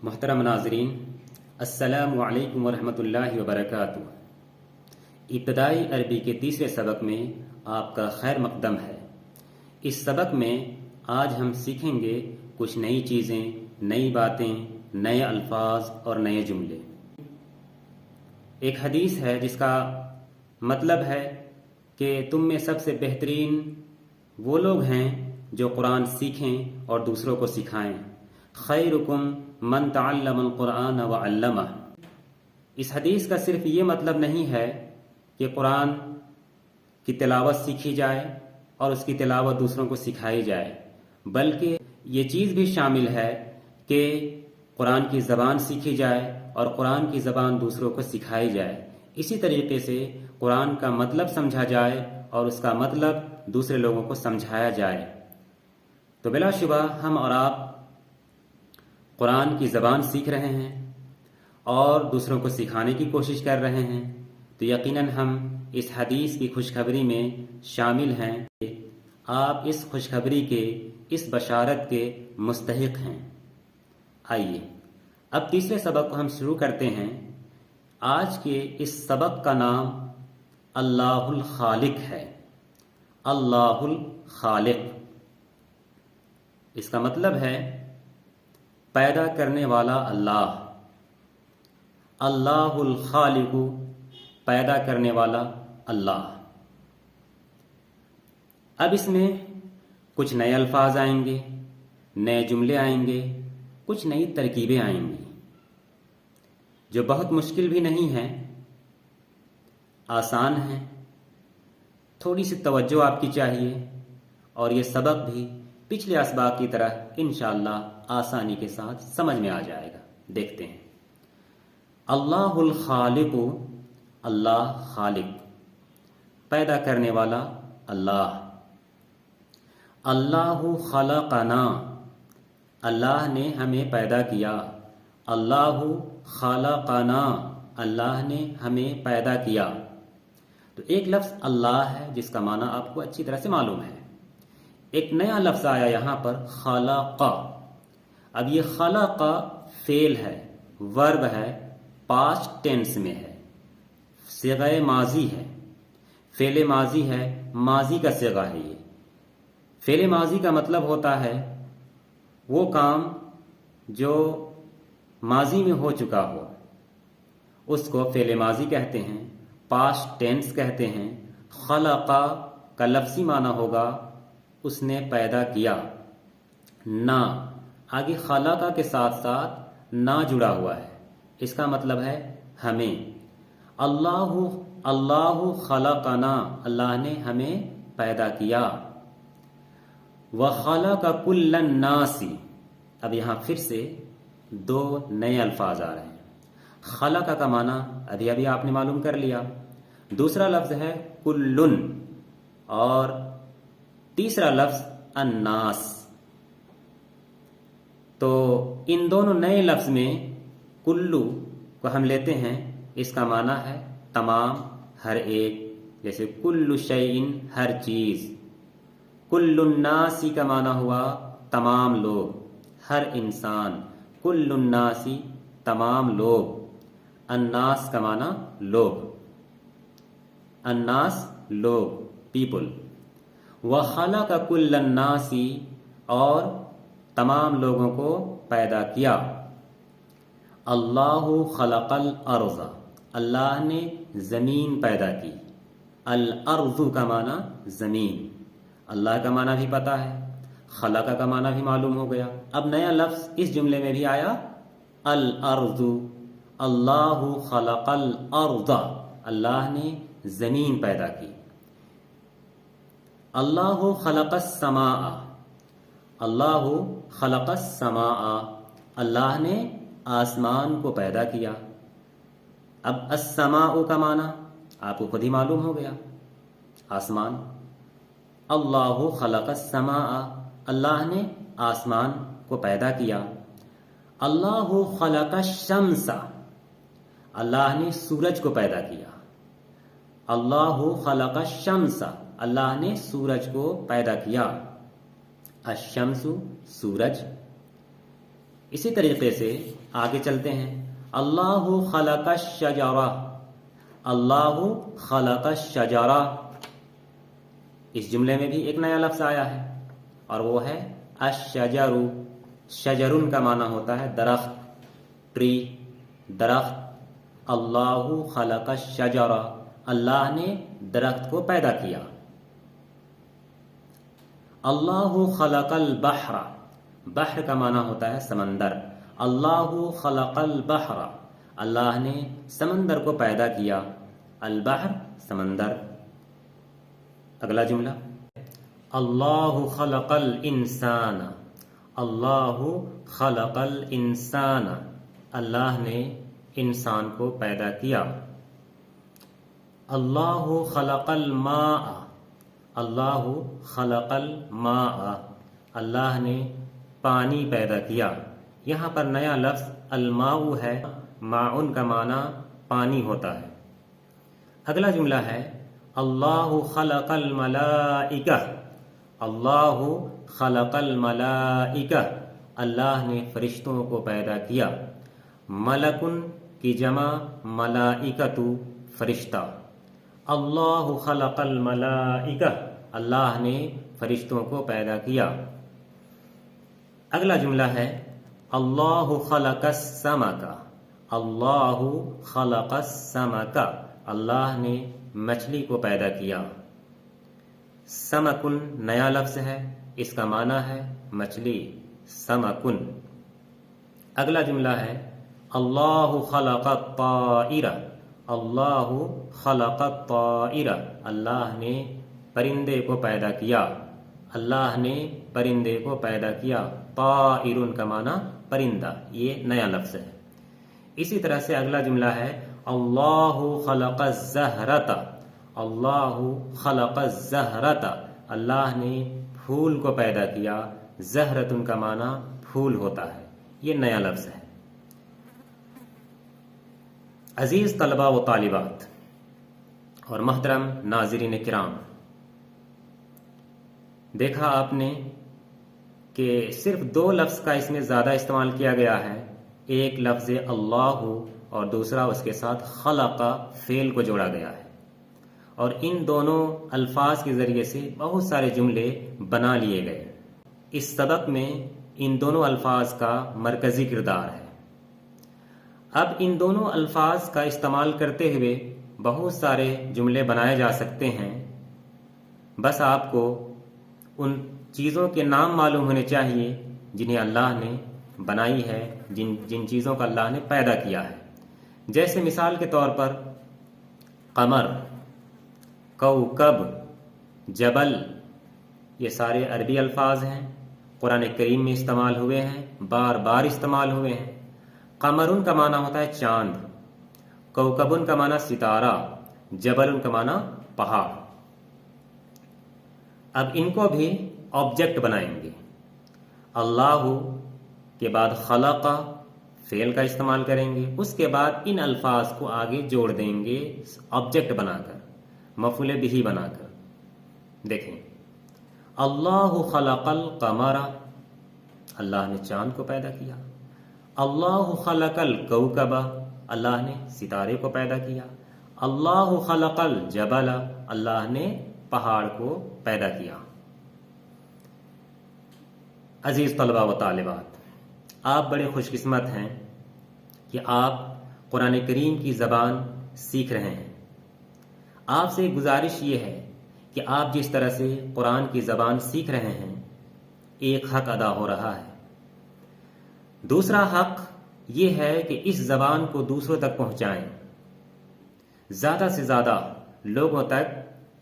محترم ناظرین، السلام علیکم ورحمۃ اللہ وبرکاتہ۔ ابتدائی عربی کے تیسرے سبق میں آپ کا خیر مقدم ہے۔ اس سبق میں آج ہم سیکھیں گے کچھ نئی چیزیں، نئی باتیں، نئے الفاظ اور نئے جملے۔ ایک حدیث ہے جس کا مطلب ہے کہ تم میں سب سے بہترین وہ لوگ ہیں جو قرآن سیکھیں اور دوسروں کو سکھائیں۔ خیرکم من تعلم القرآن وعلمہ۔ اس حدیث کا صرف یہ مطلب نہیں ہے کہ قرآن کی تلاوت سیکھی جائے اور اس کی تلاوت دوسروں کو سکھائی جائے، بلکہ یہ چیز بھی شامل ہے کہ قرآن کی زبان سیکھی جائے اور قرآن کی زبان دوسروں کو سکھائی جائے۔ اسی طریقے سے قرآن کا مطلب سمجھا جائے اور اس کا مطلب دوسرے لوگوں کو سمجھایا جائے۔ تو بلا شبہ ہم اور آپ قرآن کی زبان سیکھ رہے ہیں اور دوسروں کو سکھانے کی کوشش کر رہے ہیں، تو یقیناً ہم اس حدیث کی خوشخبری میں شامل ہیں کہ آپ اس خوشخبری کے، اس بشارت کے مستحق ہیں۔ آئیے اب تیسرے سبق کو ہم شروع کرتے ہیں۔ آج کے اس سبق کا نام اللہ الخالق ہے۔ اللہ الخالق، اس کا مطلب ہے پیدا کرنے والا اللہ۔ اللہ الخالق، پیدا کرنے والا اللہ۔ اب اس میں کچھ نئے الفاظ آئیں گے، نئے جملے آئیں گے، کچھ نئی ترکیبیں آئیں گی جو بہت مشکل بھی نہیں ہیں، آسان ہیں۔ تھوڑی سی توجہ آپ کی چاہیے اور یہ سبق بھی پچھلے اسباق کی طرح انشاءاللہ آسانی کے ساتھ سمجھ میں آ جائے گا۔ دیکھتے ہیں۔ اللہ الخالق، اللہ خالق، پیدا کرنے والا اللہ۔ اللہ خلقنا، اللہ نے ہمیں پیدا کیا۔ اللہ خلقنا، اللہ نے ہمیں پیدا کیا۔ تو ایک لفظ اللہ ہے جس کا معنی آپ کو اچھی طرح سے معلوم ہے۔ ایک نیا لفظ آیا یہاں پر، خلق۔ اب یہ خلق فعل ہے، ورب ہے، پاسٹ ٹینس میں ہے، صیغہ ماضی ہے، فعل ماضی ہے، ماضی کا صیغہ ہے۔ یہ فعل ماضی کا مطلب ہوتا ہے وہ کام جو ماضی میں ہو چکا ہو، اس کو فعل ماضی کہتے ہیں، پاسٹ ٹینس کہتے ہیں۔ خلق کا لفظی معنی ہوگا اس نے پیدا کیا۔ نہ، آگے خلق کے ساتھ ساتھ نہ جڑا ہوا ہے، اس کا مطلب ہے ہمیں۔ اللہ خلقنا، اللہ نے ہمیں پیدا کیا۔ وَخَلَقَ كُلَّ النَّاسِ، اب یہاں پھر سے دو نئے الفاظ آ رہے ہیں۔ خلق کا معنی ابھی آپ نے معلوم کر لیا۔ دوسرا لفظ ہے کلن، اور تیسرا لفظ الناس۔ تو ان دونوں نئے لفظ میں کلو کو ہم لیتے ہیں، اس کا معنی ہے تمام، ہر ایک، جیسے کل شیء، ہر چیز۔ کل الناس کا معنی ہوا تمام لوگ، ہر انسان۔ کل الناس، تمام لوگ۔ الناس کا معنی لوگ، الناس لوگ، پیپل۔ وَخَلَقَ كُلَّ النَّاسِ، اور تمام لوگوں کو پیدا کیا۔ اللہ خلق الارض، اللہ نے زمین پیدا کی۔ الارض کا معنی زمین۔ اللہ کا معنی بھی پتا ہے، خلق کا معنی بھی معلوم ہو گیا۔ اب نیا لفظ اس جملے میں بھی آیا، الارض۔ اللہ خلق الارض، اللہ نے زمین پیدا کی۔ اللہ خلق السماء، اللہ خلق السماء، اللہ نے آسمان کو پیدا کیا۔ اب السماء کا معنی آپ کو خود ہی معلوم ہو گیا، آسمان۔ اللہ خلق السماء، اللہ نے آسمان کو پیدا کیا۔ اللہ خلق الشمس، اللہ نے سورج کو پیدا کیا۔ اللہ خلق الشمس، اللہ نے سورج کو پیدا کیا۔ الشمس، سورج۔ اسی طریقے سے آگے چلتے ہیں. اللہ خلق الشجرہ، اللہ خلق الشجرہ، اس جملے میں بھی ایک نیا لفظ آیا ہے اور وہ ہے الشجر. شجرن کا معنی ہوتا ہے درخت، ٹری، درخت. اللہ خلق الشجرہ، اللہ نے درخت کو پیدا کیا. اللہ خلق البحر، بحر کا معنی ہوتا ہے سمندر. اللہ خلق البحر، اللہ نے سمندر کو پیدا کیا. البحر سمندر. اگلا جملہ اللہ خلق الانسان، اللہ خلق الانسان، اللہ نے انسان کو پیدا کیا. اللہ خلق الماء، اللہ خلق الماء، اللہ نے پانی پیدا کیا. یہاں پر نیا لفظ الماء ہے، معن کا معنی پانی ہوتا ہے. اگلا جملہ ہے اللہ خلق الملائکہ، اللہ خلق الملائکہ، اللہ نے فرشتوں کو پیدا کیا. ملکن کی جمع ملائکۃ، فرشتہ. اللہ خلق الملائکہ، اللہ نے فرشتوں کو پیدا کیا. اگلا جملہ ہے اللہ خلق السمک، اللہ خلق السمک، اللہ نے مچھلی کو پیدا کیا. سمکن نیا لفظ ہے، اس کا معنی ہے مچھلی، سمکن. اگلا جملہ ہے اللہ خلق الطائر، اللہ خلق الطائر، اللہ نے پرندے کو پیدا کیا. اللہ نے پرندے کو پیدا کیا. طائر کا معنی پرندہ، یہ نیا لفظ ہے. اسی طرح سے اگلا جملہ ہے اللہ خلق الزہرۃ، اللہ خلق الزہرۃ، اللہ نے پھول کو پیدا کیا. زہرۃ کا معنی پھول ہوتا ہے، یہ نیا لفظ ہے. عزیز طلبہ و طالبات اور محترم ناظرین کرام، دیکھا آپ نے کہ صرف دو لفظ کا اس میں زیادہ استعمال کیا گیا ہے. ایک لفظ اللہ اور دوسرا اس کے ساتھ خلق فعل کو جوڑا گیا ہے. اور ان دونوں الفاظ کے ذریعے سے بہت سارے جملے بنا لیے گئے. اس سبق میں ان دونوں الفاظ کا مرکزی کردار ہے. اب ان دونوں الفاظ کا استعمال کرتے ہوئے بہت سارے جملے بنائے جا سکتے ہیں. بس آپ کو ان چیزوں کے نام معلوم ہونے چاہیے جنہیں اللہ نے بنائی ہے، جن چیزوں کا اللہ نے پیدا کیا ہے. جیسے مثال کے طور پر قمر، کوکب، جبل، یہ سارے عربی الفاظ ہیں، قرآن کریم میں استعمال ہوئے ہیں، بار بار استعمال ہوئے ہیں. قمرن کا معنی ہوتا ہے چاند، کوکبن کا معنی ستارہ، جبل کا معنی پہاڑ. اب ان کو بھی آبجیکٹ بنائیں گے. اللہ کے بعد خلق فعل کا استعمال کریں گے، اس کے بعد ان الفاظ کو آگے جوڑ دیں گے آبجیکٹ بنا کر، مفعول بہ بنا کر. دیکھیں اللہ خلق القمر، اللہ نے چاند کو پیدا کیا. اللہ خلق الکوکب، اللہ نے ستارے کو پیدا کیا. اللہ خلق الجبل، اللہ نے پہاڑ کو پیدا کیا. عزیز طلبہ و طالبات، آپ بڑے خوش قسمت ہیں کہ آپ قرآن کریم کی زبان سیکھ رہے ہیں. آپ سے گزارش یہ ہے کہ آپ جس طرح سے قرآن کی زبان سیکھ رہے ہیں، ایک حق ادا ہو رہا ہے. دوسرا حق یہ ہے کہ اس زبان کو دوسروں تک پہنچائیں. زیادہ سے زیادہ لوگوں تک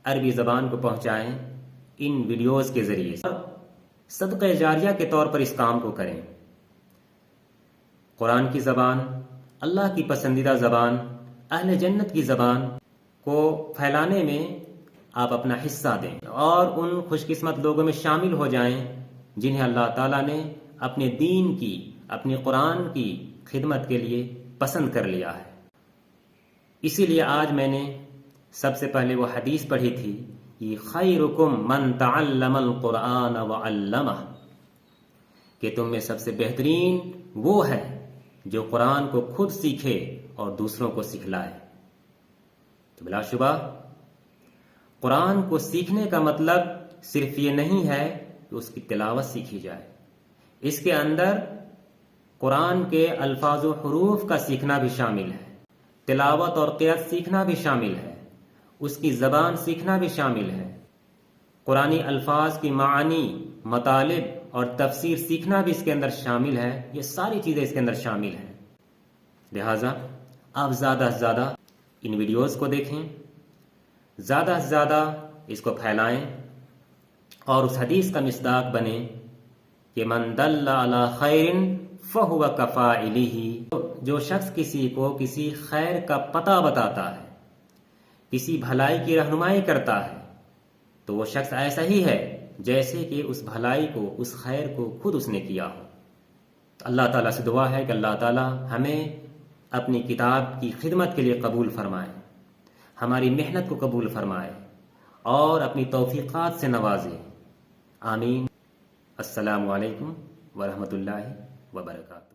عربی زبان کو پہنچائیں ان ویڈیوز کے ذریعے سے. صدقہ جاریہ کے طور پر اس کام کو کریں. قرآن کی زبان، اللہ کی پسندیدہ زبان، اہل جنت کی زبان کو پھیلانے میں آپ اپنا حصہ دیں اور ان خوش قسمت لوگوں میں شامل ہو جائیں جنہیں اللہ تعالیٰ نے اپنے دین کی، اپنی قرآن کی خدمت کے لیے پسند کر لیا ہے. اسی لیے آج میں نے سب سے پہلے وہ حدیث پڑھی تھی کہ خیرکم من تعلم القرآن وعلمہ، کہ تم میں سب سے بہترین وہ ہے جو قرآن کو خود سیکھے اور دوسروں کو سکھلائے۔ تو بلا شبہ قرآن کو سیکھنے کا مطلب صرف یہ نہیں ہے کہ اس کی تلاوت سیکھی جائے، اس کے اندر قرآن کے الفاظ و حروف کا سیکھنا بھی شامل ہے، تلاوت اور قرأت سیکھنا بھی شامل ہے، اس کی زبان سیکھنا بھی شامل ہے، قرآنی الفاظ کی معانی، مطالب اور تفسیر سیکھنا بھی اس کے اندر شامل ہے۔ یہ ساری چیزیں اس کے اندر شامل ہیں۔ لہٰذا آپ زیادہ سے زیادہ ان ویڈیوز کو دیکھیں، زیادہ سے زیادہ اس کو پھیلائیں اور اس حدیث کا مصداق بنیں کہ من دل علی خیر فہو کفاعلہ، جو شخص کسی کو کسی خیر کا پتہ بتاتا ہے، کسی بھلائی کی رہنمائی کرتا ہے، تو وہ شخص ایسا ہی ہے جیسے کہ اس بھلائی کو، اس خیر کو خود اس نے کیا ہو۔ تو اللہ تعالیٰ سے دعا ہے کہ اللہ تعالیٰ ہمیں اپنی کتاب کی خدمت کے لیے قبول فرمائے، ہماری محنت کو قبول فرمائے اور اپنی توفیقات سے نوازے۔ آمین۔ السلام علیکم ورحمۃ اللہ وبرکاتہ۔